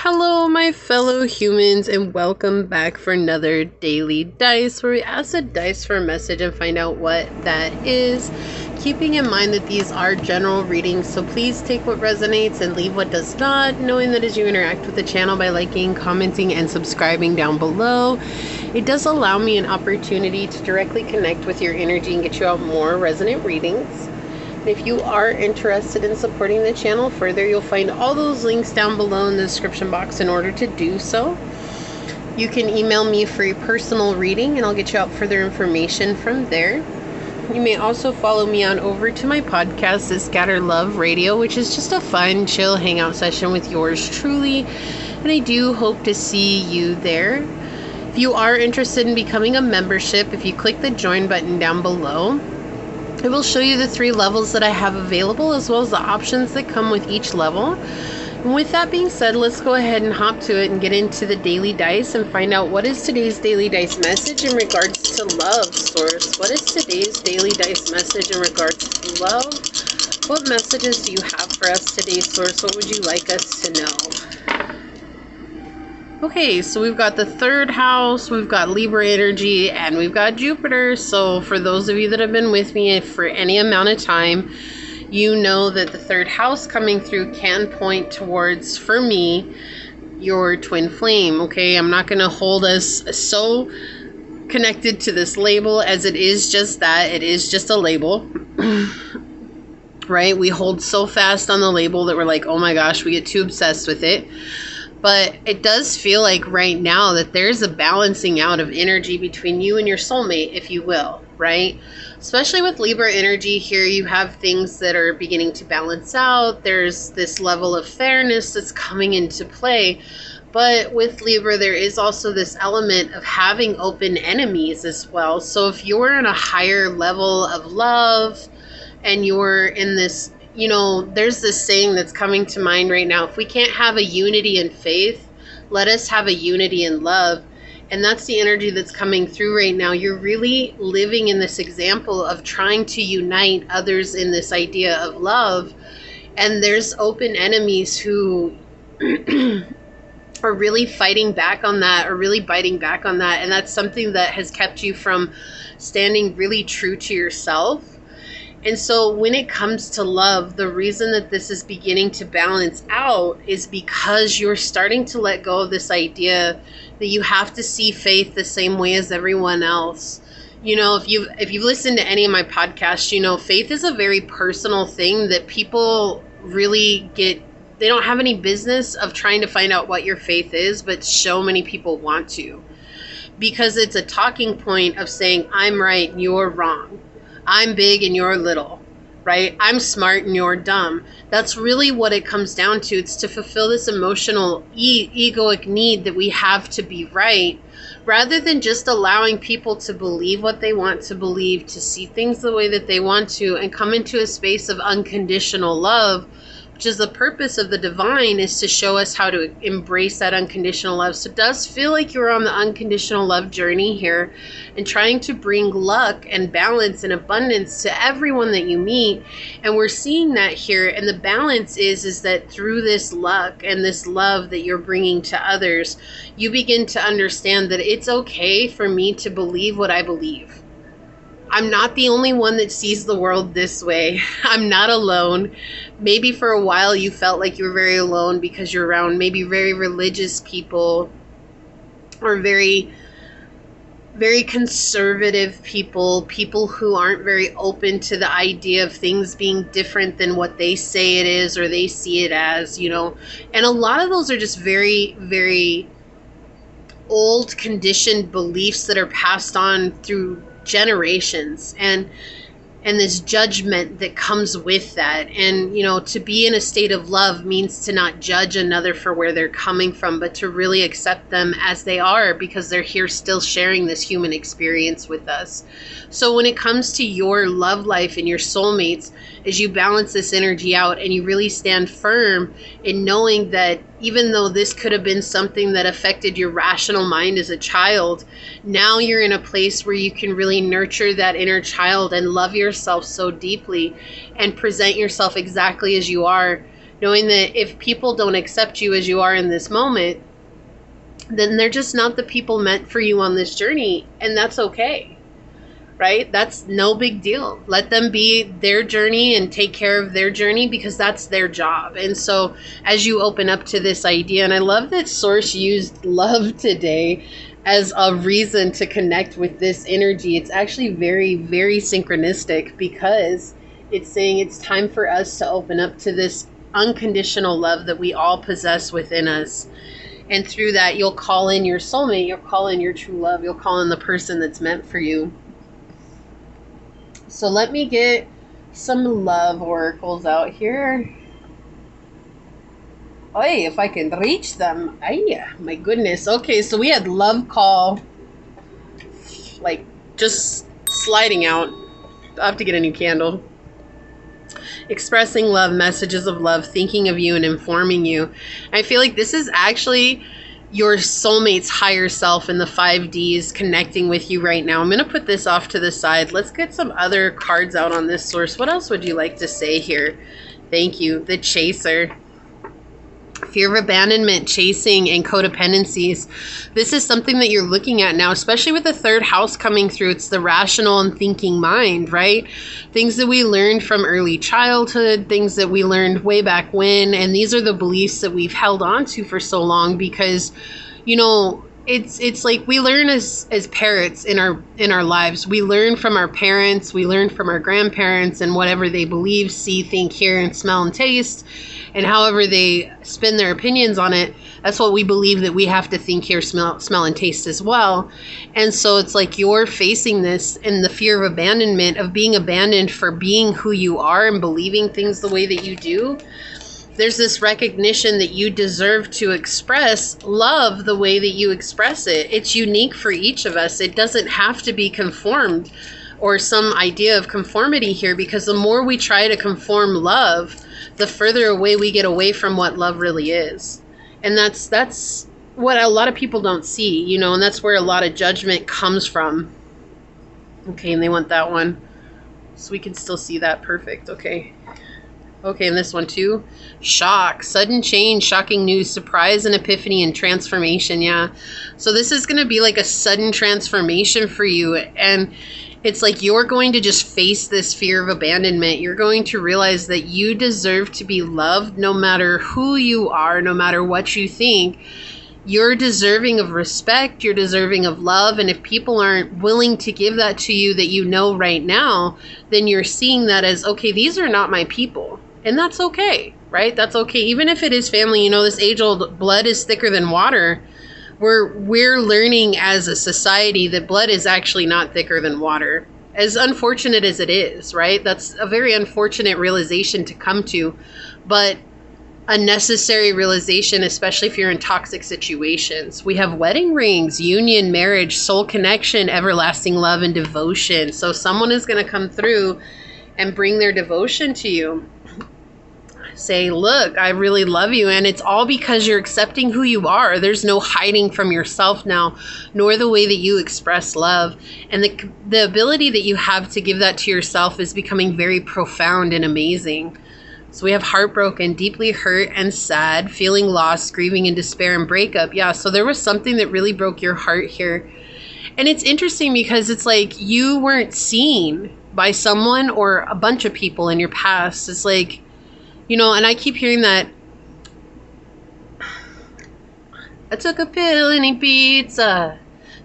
Hello, my fellow humans, and welcome back for another daily dice where we ask the dice for a message and find out what that is. Keeping in mind that these are general readings, so please take what resonates and leave what does not, knowing that as you interact with the channel by liking, commenting, and subscribing down below, it does allow me an opportunity to directly connect with your energy and get you out more resonant readings. If you are interested in supporting the channel further, you'll find all those links down below in the description box in order to do so. You can email me for a personal reading and I'll get you out further information from there. You may also follow me on over to my podcast, the Scatter Love Radio, which is just a fun, chill hangout session with yours truly. And I do hope to see you there. If you are interested in becoming a membership, if you click the join button down below, it will show you the 3 levels that I have available, as well as the options that come with each level. And with that being said, let's go ahead and hop to it and get into the daily dice and find out what is today's daily dice message in regards to love, Source. What is today's daily dice message in regards to love? What messages do you have for us today, Source? What would you like us to know? Okay, so we've got the 3rd house, we've got Libra energy, and we've got Jupiter. So for those of you that have been with me for any amount of time, you know that the 3rd house coming through can point towards, for me, your twin flame. Okay, I'm not going to hold us so connected to this label, as it is just that. It is just a label. Right? We hold so fast on the label that we're like, oh my gosh, we get too obsessed with it. But it does feel like right now that there's a balancing out of energy between you and your soulmate, if you will, right? Especially with Libra energy here, you have things that are beginning to balance out. There's this level of fairness that's coming into play. But with Libra, there is also this element of having open enemies as well. So if you're in a higher level of love and you're in this, you know, there's this saying that's coming to mind right now. If we can't have a unity in faith, let us have a unity in love. And that's the energy that's coming through right now. You're really living in this example of trying to unite others in this idea of love. And there's open enemies who are really fighting back on that, or really biting back on that. And that's something that has kept you from standing really true to yourself. And so when it comes to love, the reason that this is beginning to balance out is because you're starting to let go of this idea that you have to see faith the same way as everyone else. You know, if you've listened to any of my podcasts, you know, faith is a very personal thing that people really get. They don't have any business of trying to find out what your faith is, but so many people want to. Because it's a talking point of saying, I'm right and you're wrong. I'm big and you're little, right? I'm smart and you're dumb. That's really what it comes down to. It's to fulfill this emotional egoic need that we have to be right, rather than just allowing people to believe what they want to believe, to see things the way that they want to, and come into a space of unconditional love, which is the purpose of the divine, is to show us how to embrace that unconditional love. So it does feel like you're on the unconditional love journey here and trying to bring luck and balance and abundance to everyone that you meet. And we're seeing that here. And the balance is that through this luck and this love that you're bringing to others, you begin to understand that it's okay for me to believe what I believe. I'm not the only one that sees the world this way. I'm not alone. Maybe for a while you felt like you were very alone because you're around maybe very religious people or very, very conservative people, people who aren't very open to the idea of things being different than what they say it is or they see it as, you know. And a lot of those are just very, very old conditioned beliefs that are passed on through generations, and this judgment that comes with that. And, you know, to be in a state of love means to not judge another for where they're coming from, but to really accept them as they are, because they're here still sharing this human experience with us. So when it comes to your love life and your soulmates, as you balance this energy out and you really stand firm in knowing that even though this could have been something that affected your rational mind as a child, now you're in a place where you can really nurture that inner child and love yourself so deeply and present yourself exactly as you are, knowing that if people don't accept you as you are in this moment, then they're just not the people meant for you on this journey, and that's okay. Right? That's no big deal. Let them be their journey and take care of their journey, because that's their job. And so as you open up to this idea, and I love that Source used love today as a reason to connect with this energy. It's actually very, very synchronistic, because it's saying it's time for us to open up to this unconditional love that we all possess within us. And through that, you'll call in your soulmate, you'll call in your true love, you'll call in the person that's meant for you. So let me get some love oracles out here. Oh, if I can reach them. Ay, my goodness. Okay, so we had love call. Like, just sliding out. I have to get a new candle. Expressing love, messages of love, thinking of you and informing you. I feel like this is actually your soulmate's higher self in the 5Ds connecting with you right now. I'm going to put this off to the side. Let's get some other cards out on this Source. What else would you like to say here? Thank you. The Chaser. Fear of abandonment, chasing, and codependencies. This is something that you're looking at now, especially with the third house coming through. It's the rational and thinking mind, right? Things that we learned from early childhood, things that we learned way back when. And these are the beliefs that we've held on to for so long, because, you know, it's like we learn as parents in our lives. We learn from our parents, we learn from our grandparents, and whatever they believe, see, think, hear, and smell and taste. And however they spin their opinions on it, that's what we believe that we have to think, hear, smell, and taste as well. And so it's like you're facing this and the fear of abandonment, of being abandoned for being who you are and believing things the way that you do. There's this recognition that you deserve to express love the way that you express it. It's unique for each of us. It doesn't have to be conformed or some idea of conformity here, because the more we try to conform love, the further away we get away from what love really is. And that's what a lot of people don't see, you know, and that's where a lot of judgment comes from. Okay, and they want that one. So we can still see that. Perfect. Okay. Okay, and this one too. Shock, sudden change, shocking news, surprise and epiphany and transformation. Yeah. So this is going to be like a sudden transformation for you. And it's like you're going to just face this fear of abandonment. You're going to realize that you deserve to be loved no matter who you are, no matter what you think. You're deserving of respect. You're deserving of love. And if people aren't willing to give that to you that you know right now, then you're seeing that as, okay, these are not my people. And that's okay, right? That's okay. Even if it is family, you know, this age-old blood is thicker than water. We're learning as a society that blood is actually not thicker than water. As unfortunate as it is, right? That's a very unfortunate realization to come to, but a necessary realization, especially if you're in toxic situations. We have wedding rings, union, marriage, soul connection, everlasting love, and devotion. So someone is going to come through and bring their devotion to you. Say, look, I really love you. And it's all because you're accepting who you are. There's no hiding from yourself now, nor the way that you express love. And the ability that you have to give that to yourself is becoming very profound and amazing. So we have heartbroken, deeply hurt and sad, feeling lost, grieving and despair and breakup. Yeah, so there was something that really broke your heart here. And it's interesting because it's like you weren't seen by someone or a bunch of people in your past. It's like, you know, and I keep hearing that. I took a pill and ate pizza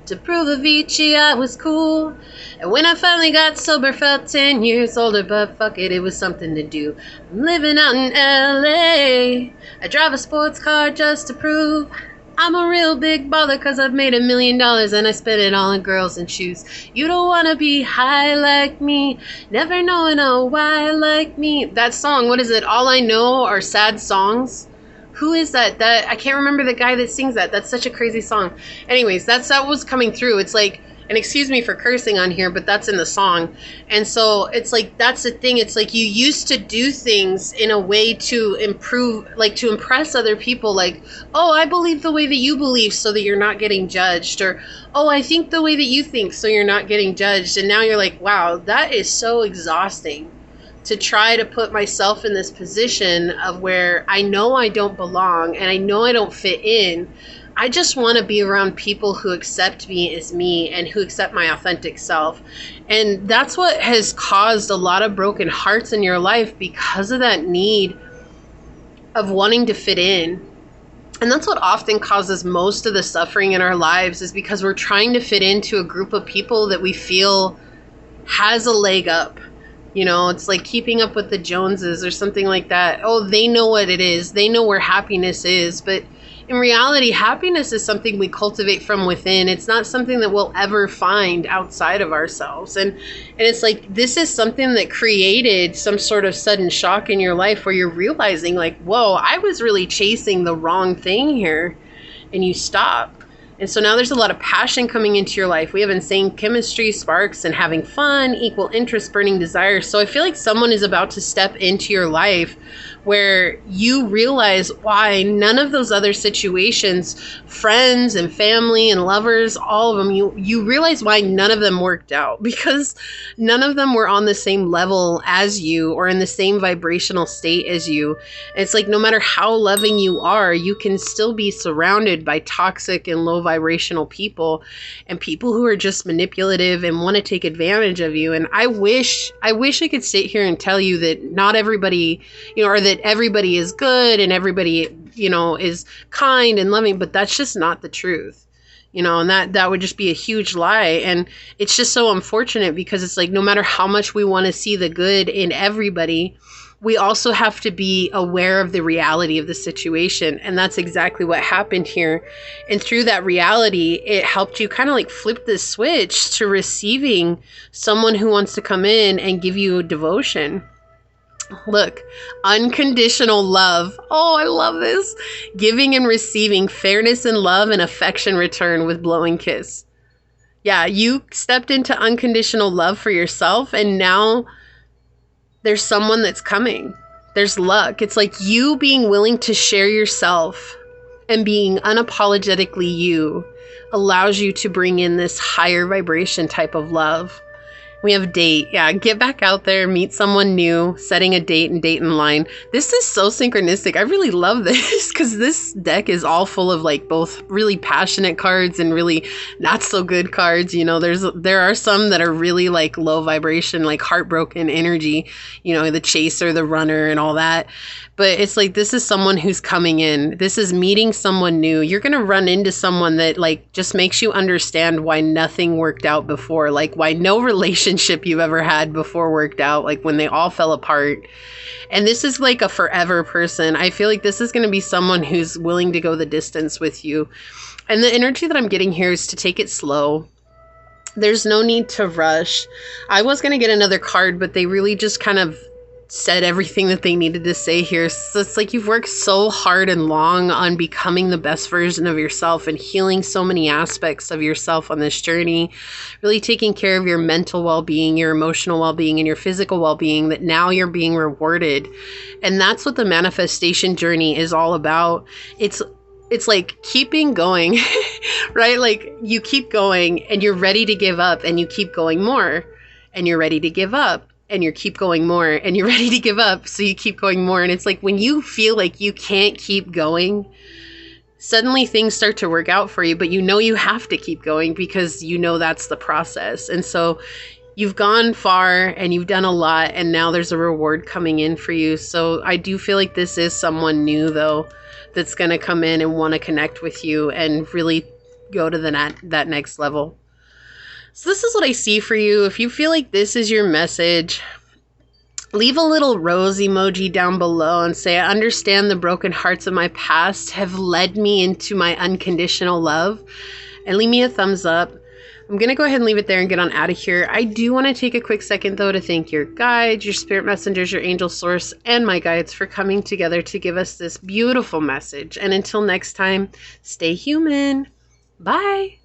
to prove Avicii I was cool. And when I finally got sober, felt 10 years older, but fuck it, it was something to do. I'm living out in LA. I drive a sports car just to prove I'm a real big baller, cause I've made $1 million and I spent it all on girls and shoes. You don't wanna be high like me, never knowing a why like me. That song, what is it? All I Know Are Sad Songs. Who is that? I can't remember the guy that sings that. That's such a crazy song. Anyways, that was coming through. It's like, and excuse me for cursing on here, but that's in the song. And so it's like, that's the thing. It's like you used to do things in a way to improve, like to impress other people. Like, oh, I believe the way that you believe so that you're not getting judged. Or, oh, I think the way that you think so you're not getting judged. And now you're like, wow, that is so exhausting. to try to put myself in this position of where I know I don't belong and I know I don't fit in. I just want to be around people who accept me as me and who accept my authentic self. And that's what has caused a lot of broken hearts in your life, because of that need of wanting to fit in. And that's what often causes most of the suffering in our lives, is because we're trying to fit into a group of people that we feel has a leg up. You know, it's like keeping up with the Joneses or something like that. Oh, they know what it is. They know where happiness is. But in reality, happiness is something we cultivate from within. It's not something that we'll ever find outside of ourselves. And it's like, this is something that created some sort of sudden shock in your life where you're realizing like, whoa, I was really chasing the wrong thing here. And you stop. And so now there's a lot of passion coming into your life. We have insane chemistry, sparks, and having fun, equal interest, burning desire. So I feel like someone is about to step into your life where you realize why none of those other situations, friends and family and lovers, all of them, you realize why none of them worked out, because none of them were on the same level as you or in the same vibrational state as you. And it's like, no matter how loving you are, you can still be surrounded by toxic and low vibrational people, and people who are just manipulative and want to take advantage of you. And I wish I could sit here and tell you that not everybody, or that everybody is good and everybody, is kind and loving, but that's just not the truth. And that would just be a huge lie. And it's just so unfortunate, because it's like, no matter how much we want to see the good in everybody, we also have to be aware of the reality of the situation. And that's exactly what happened here. And through that reality, it helped you kind of like flip the switch to receiving someone who wants to come in and give you devotion. Look, unconditional love. Oh, I love this. Giving and receiving fairness and love and affection return with blowing kiss. Yeah, you stepped into unconditional love for yourself, and now there's someone that's coming. There's luck. It's like you being willing to share yourself and being unapologetically you allows you to bring in this higher vibration type of love. We have date. Yeah, get back out there, meet someone new, setting a date and date in line. This is so synchronistic. I really love this, because this deck is all full of like both really passionate cards and really not so good cards. There are some that are really like low vibration, like heartbroken energy, the chaser, the runner, and all that. But it's like, this is someone who's coming in. This is meeting someone new. You're going to run into someone that like just makes you understand why nothing worked out before, like why no relationship you've ever had before worked out, like when they all fell apart. And this is like a forever person. I feel like this is going to be someone who's willing to go the distance with you. And the energy that I'm getting here is to take it slow. There's no need to rush. I was going to get another card, but they really just kind of said everything that they needed to say here. So it's like you've worked so hard and long on becoming the best version of yourself and healing so many aspects of yourself on this journey, really taking care of your mental well-being, your emotional well-being, and your physical well-being, that now you're being rewarded. And that's what the manifestation journey is all about. It's like keeping going, right? Like you keep going and you're ready to give up, and you keep going more, and you're ready to give up, and you keep going more, and you're ready to give up, so you keep going more. And it's like when you feel like you can't keep going, suddenly things start to work out for you, but you have to keep going, because that's the process. And so you've gone far and you've done a lot, and now there's a reward coming in for you. So I do feel like this is someone new, though, that's going to come in and want to connect with you and really go to that next level. So this is what I see for you. If you feel like this is your message, leave a little rose emoji down below and say, I understand the broken hearts of my past have led me into my unconditional love. And leave me a thumbs up. I'm going to go ahead and leave it there and get on out of here. I do want to take a quick second, though, to thank your guides, your spirit messengers, your angel source, and my guides for coming together to give us this beautiful message. And until next time, stay human. Bye.